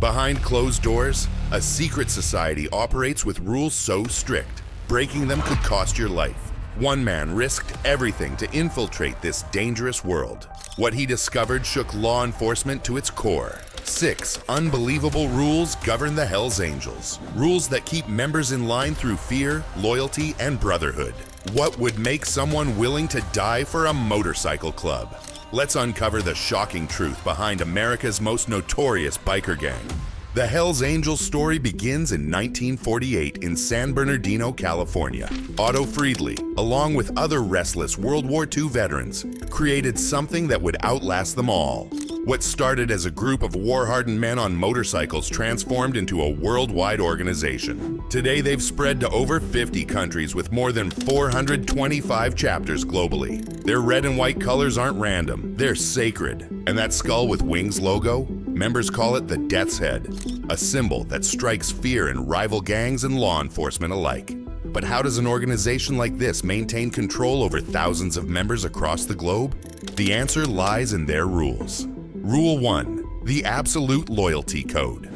Behind closed doors, a secret society operates with rules so strict, breaking them could cost your life. One man risked everything to infiltrate this dangerous world. What he discovered shook law enforcement to its core. 6 unbelievable rules govern the Hells Angels. Rules that keep members in line through fear, loyalty, and brotherhood. What would make someone willing to die for a motorcycle club? Let's uncover the shocking truth behind America's most notorious biker gang. The Hells Angels story begins in 1948 in San Bernardino, California. Otto Friedli, along with other restless World War II veterans, created something that would outlast them all. What started as a group of war-hardened men on motorcycles transformed into a worldwide organization. Today, they've spread to over 50 countries with more than 425 chapters globally. Their red and white colors aren't random, they're sacred. And that skull with wings logo? Members call it the Death's Head, a symbol that strikes fear in rival gangs and law enforcement alike. But how does an organization like this maintain control over thousands of members across the globe? The answer lies in their rules. Rule 1. The Absolute Loyalty Code.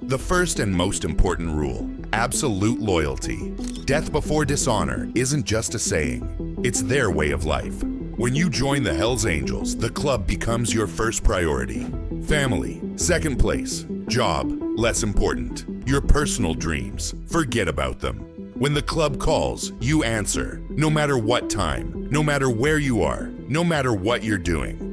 The first and most important rule, absolute loyalty. Death before dishonor isn't just a saying, it's their way of life. When you join the Hells Angels, the club becomes your first priority. Family, second place. Job, less important. Your personal dreams, forget about them. When the club calls, you answer, no matter what time, no matter where you are, no matter what you're doing.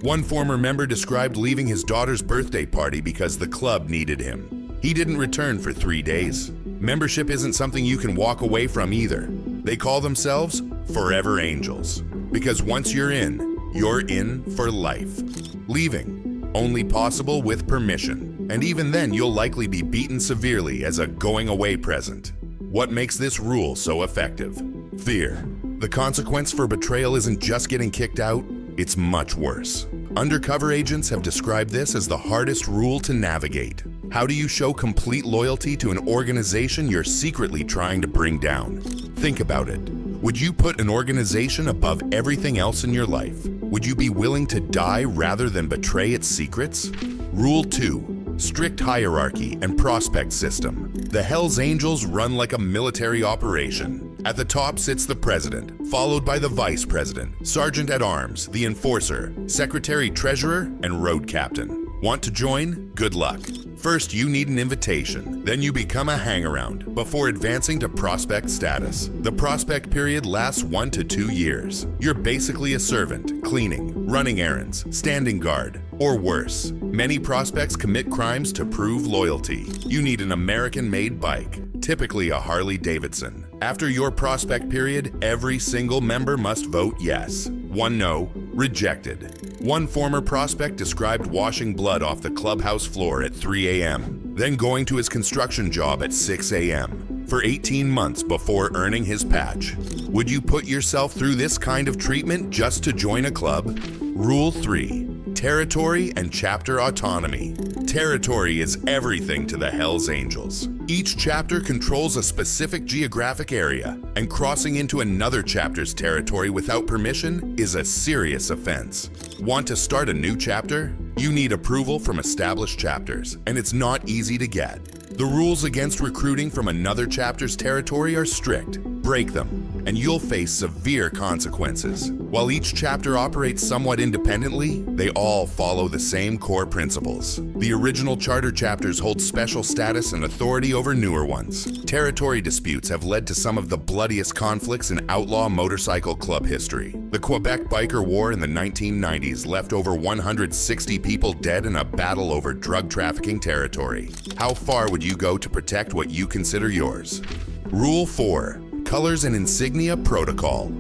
One former member described leaving his daughter's birthday party because the club needed him. He didn't return for 3 days. Membership isn't something you can walk away from either. They call themselves Forever Angels. Because once you're in for life. Leaving, only possible with permission. And even then, you'll likely be beaten severely as a going away present. What makes this rule so effective? Fear. The consequence for betrayal isn't just getting kicked out, it's much worse. Undercover agents have described this as the hardest rule to navigate. How do you show complete loyalty to an organization you're secretly trying to bring down? Think about it. Would you put an organization above everything else in your life? Would you be willing to die rather than betray its secrets? Rule 2. Strict hierarchy and prospect system. The Hells Angels run like a military operation. At the top sits the president, followed by the vice president, sergeant at arms, the enforcer, secretary treasurer, and road captain. Want to join? Good luck. First, you need an invitation. Then you become a hangaround before advancing to prospect status. The prospect period lasts 1 to 2 years. You're basically a servant, cleaning, running errands, standing guard, or worse. Many prospects commit crimes to prove loyalty. You need an American-made bike, typically a Harley-Davidson. After your prospect period, every single member must vote yes. 1 no, rejected. One former prospect described washing blood off the clubhouse floor at 3 a.m., then going to his construction job at 6 a.m. for 18 months before earning his patch. Would you put yourself through this kind of treatment just to join a club? Rule 3. Territory and chapter autonomy. Territory is everything to the Hells Angels. Each chapter controls a specific geographic area, and crossing into another chapter's territory without permission is a serious offense. Want to start a new chapter? You need approval from established chapters, and it's not easy to get. The rules against recruiting from another chapter's territory are strict. Break them, and you'll face severe consequences. While each chapter operates somewhat independently, they all follow the same core principles. The original charter chapters hold special status and authority over newer ones. Territory disputes have led to some of the bloodiest conflicts in outlaw motorcycle club history. The Quebec Biker War in the 1990s left over 160 people dead in a battle over drug trafficking territory. How far would you go to protect what you consider yours? Rule 4. Colors and Insignia Protocol.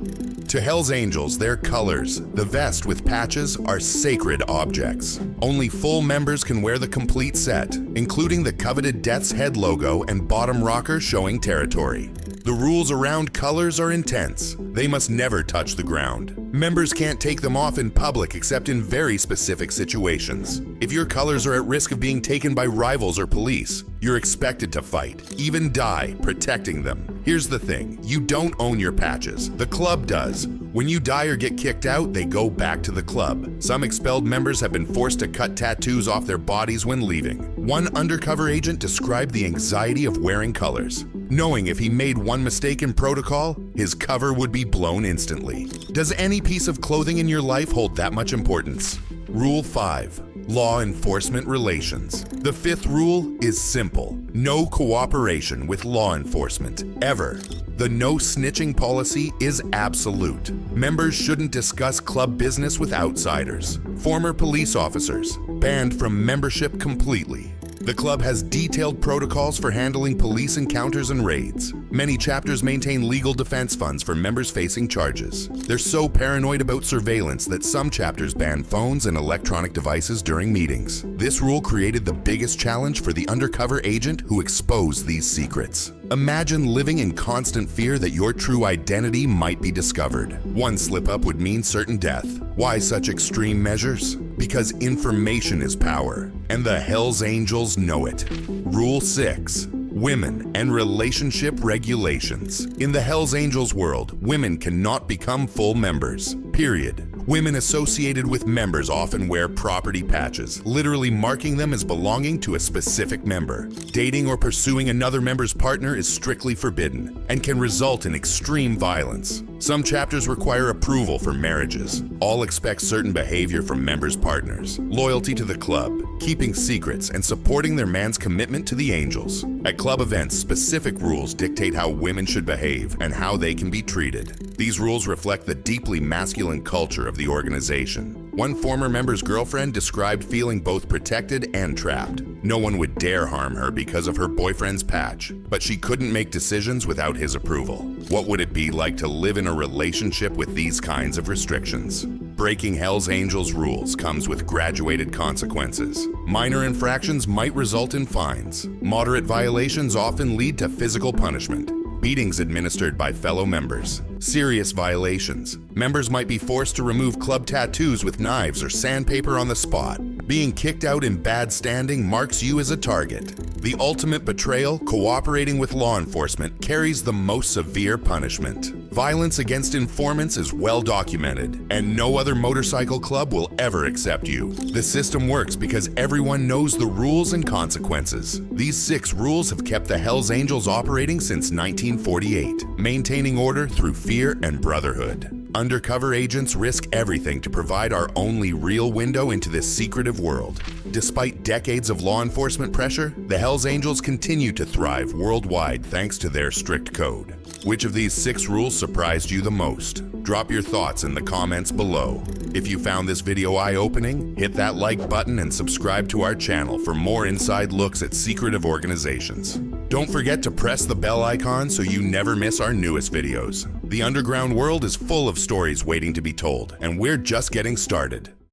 To Hells Angels, their colors, the vest with patches, are sacred objects. Only full members can wear the complete set, including the coveted Death's Head logo and bottom rocker showing territory. The rules around colors are intense. They must never touch the ground. Members can't take them off in public except in very specific situations. If your colors are at risk of being taken by rivals or police, you're expected to fight, even die, protecting them. Here's the thing, you don't own your patches. The club does. When you die or get kicked out, they go back to the club. Some expelled members have been forced to cut tattoos off their bodies when leaving. One undercover agent described the anxiety of wearing colors, knowing if he made one mistake in protocol, his cover would be blown instantly. Does any piece of clothing in your life hold that much importance? Rule 5. Law enforcement relations. The 5th rule is simple. No cooperation with law enforcement, ever. The no snitching policy is absolute. Members shouldn't discuss club business with outsiders. Former police officers, banned from membership completely. The club has detailed protocols for handling police encounters and raids. Many chapters maintain legal defense funds for members facing charges. They're so paranoid about surveillance that some chapters ban phones and electronic devices during meetings. This rule created the biggest challenge for the undercover agent who exposed these secrets. Imagine living in constant fear that your true identity might be discovered. One slip-up would mean certain death. Why such extreme measures? Because information is power, and the Hells Angels know it. Rule 6. Women and relationship regulations. In the Hells Angels world, women cannot become full members, period. Women associated with members often wear property patches, literally marking them as belonging to a specific member. Dating or pursuing another member's partner is strictly forbidden and can result in extreme violence. Some chapters require approval for marriages. All expect certain behavior from members' partners, loyalty to the club, keeping secrets, and supporting their man's commitment to the Angels. At club events, specific rules dictate how women should behave and how they can be treated. These rules reflect the deeply masculine culture of the organization. One former member's girlfriend described feeling both protected and trapped. No one would dare harm her because of her boyfriend's patch, but she couldn't make decisions without his approval. What would it be like to live in a relationship with these kinds of restrictions? Breaking Hells Angels rules comes with graduated consequences. Minor infractions might result in fines. Moderate violations often lead to physical punishment. Beatings administered by fellow members. Serious violations. Members might be forced to remove club tattoos with knives or sandpaper on the spot. Being kicked out in bad standing marks you as a target. The ultimate betrayal, cooperating with law enforcement, carries the most severe punishment. Violence against informants is well documented, and no other motorcycle club will ever accept you. The system works because everyone knows the rules and consequences. These 6 rules have kept the Hells Angels operating since 1948, maintaining order through fear and brotherhood. Undercover agents risk everything to provide our only real window into this secretive world. Despite decades of law enforcement pressure, the Hells Angels continue to thrive worldwide thanks to their strict code. Which of these 6 rules surprised you the most? Drop your thoughts in the comments below. If you found this video eye-opening, hit that like button and subscribe to our channel for more inside looks at secretive organizations. Don't forget to press the bell icon so you never miss our newest videos. The underground world is full of stories waiting to be told, and we're just getting started.